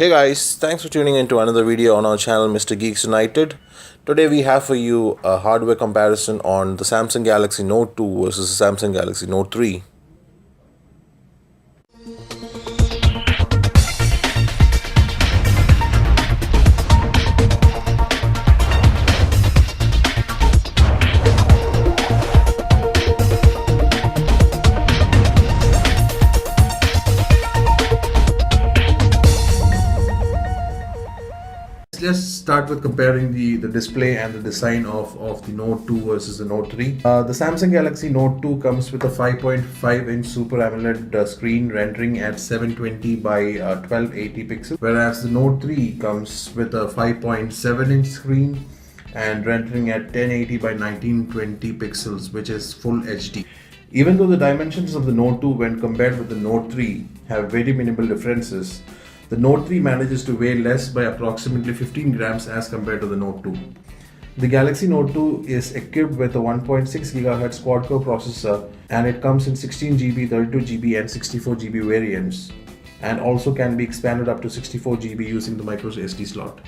Hey guys, thanks for tuning in to another video on our channel Mr. Geeks United. Today we have for you a hardware comparison on the Samsung Galaxy Note 2 versus the Samsung Galaxy Note 3. Let's start with comparing the display and the design of the Note 2 versus the Note 3. The Samsung Galaxy Note 2 comes with a 5.5 inch Super AMOLED screen rendering at 720 by 1280 pixels, whereas the Note 3 comes with a 5.7 inch screen and rendering at 1080 by 1920 pixels, which is full HD. Even though the dimensions of the Note 2 when compared with the Note 3 have very minimal differences, the Note 3 manages to weigh less by approximately 15 grams as compared to the Note 2. The Galaxy Note 2 is equipped with a 1.6 GHz quad-core processor, and it comes in 16GB, 32GB and 64GB variants, and also can be expanded up to 64GB using the micro SD slot.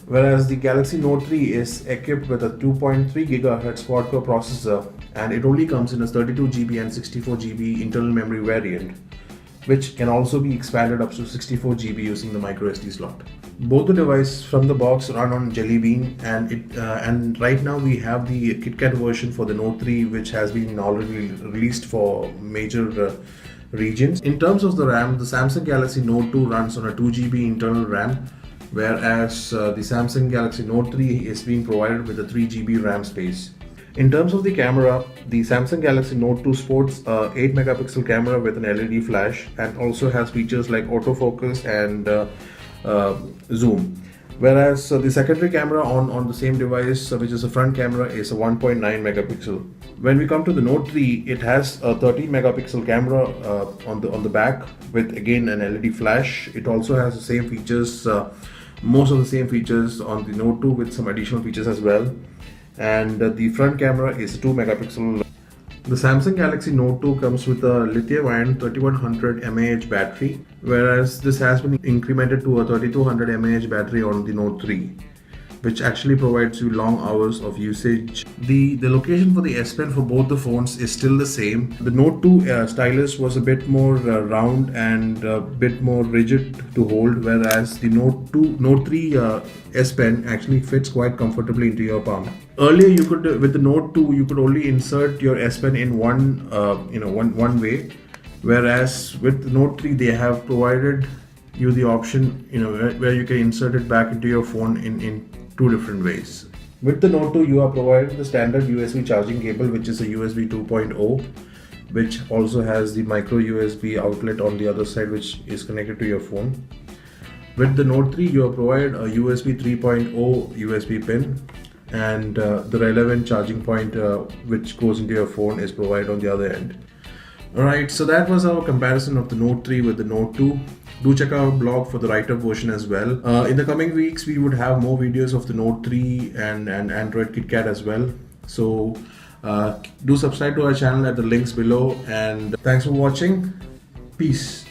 Whereas the Galaxy Note 3 is equipped with a 2.3 GHz quad-core processor, and it only comes in a 32GB and 64GB internal memory variant, which can also be expanded up to 64GB using the micro SD slot. Both the devices from the box run on Jelly Bean, and right now we have the KitKat version for the Note 3, which has been already released for major regions. In terms of the RAM, the Samsung Galaxy Note 2 runs on a 2GB internal RAM, whereas the Samsung Galaxy Note 3 is being provided with a 3GB RAM space. In terms of the camera, the Samsung Galaxy Note 2 sports a 8 megapixel camera with an LED flash and also has features like autofocus and zoom. Whereas the secondary camera on the same device, which is a front camera, is a 1.9 megapixel. When we come to the Note 3, it has a 13 megapixel camera on the back with again an LED flash. It also has the same features, most of the same features on the Note 2 with some additional features as well. And the front camera is 2 megapixel. The Samsung Galaxy Note 2 comes with a lithium-ion 3100 mAh battery, whereas this has been incremented to a 3200 mAh battery on the Note 3, which actually provides you long hours of usage. The location for the S Pen for both the phones is still the same. The Note 2 stylus was a bit more round and a bit more rigid to hold, whereas the Note 3 S Pen actually fits quite comfortably into your palm. Earlier, you could with the Note 2 you could only insert your S Pen in one way, whereas with the Note 3 they have provided you the option where you can insert it back into your phone in two different ways. With the Note 2 you are provided the standard USB charging cable, which is a USB 2.0, which also has the micro USB outlet on the other side, which is connected to your phone. With the Note 3 you are provided a USB 3.0 USB pin, and the relevant charging point which goes into your phone is provided on the other end. Alright, so that was our comparison of the Note 3 with the Note 2. Do check out our blog for the write-up version as well. In the coming weeks we would have more videos of the Note 3 and Android KitKat as well. So do subscribe to our channel at the links below, and thanks for watching. Peace.